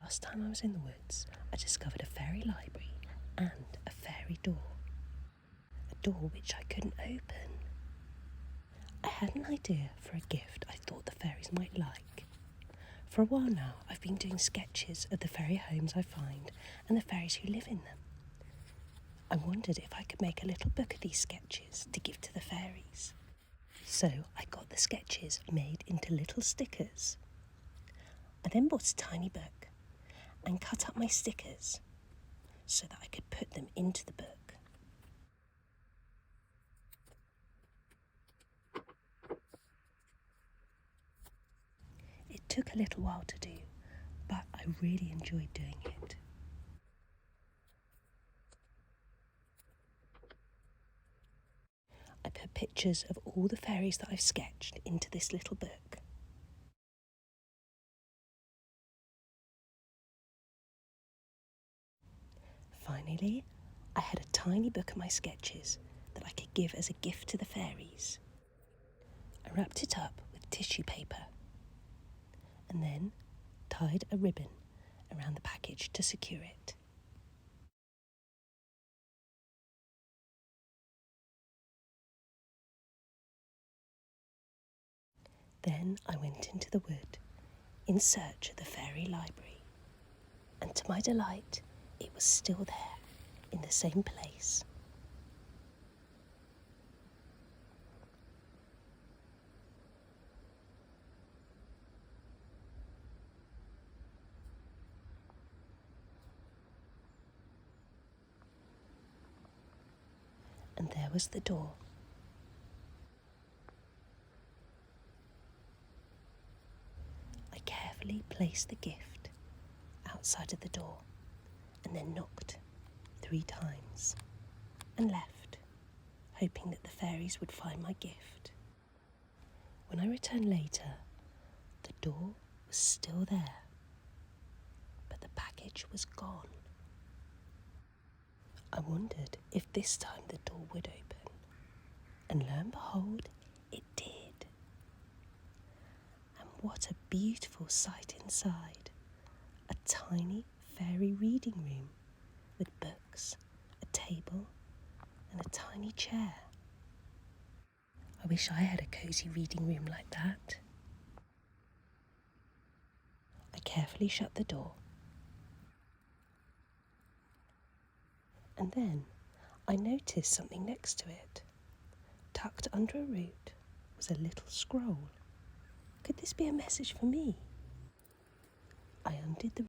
last time I was in the woods, I discovered a fairy library and a fairy door. A door which I couldn't open. I had an idea for a gift I thought the fairies might like. For a while now, I've been doing sketches of the fairy homes I find and the fairies who live in them. I wondered if I could make a little book of these sketches to give to the fairies. So I got the sketches made into little stickers. I then bought a tiny book and cut up my stickers so that I could put them into the book. It took a little while to do, but I really enjoyed doing it. I put pictures of all the fairies that I've sketched into this little book. Finally, I had a tiny book of my sketches that I could give as a gift to the fairies. I wrapped it up with tissue paper and then tied a ribbon around the package to secure it. Then I went into the wood in search of the fairy library, and to my delight, it was still there in the same place. And there was the door. I carefully placed the gift outside of the door and then knocked 3 times and left, hoping that the fairies would find my gift. When I returned later, the door was still there, but the package was gone. I wondered if this time the door would open, and lo and behold, it did. And what a beautiful sight inside. A tiny fairy reading room with books, a table, and a tiny chair. I wish I had a cosy reading room like that. I carefully shut the door. And then I noticed something next to it. Tucked under a root was a little scroll. Could this be a message for me? I undid the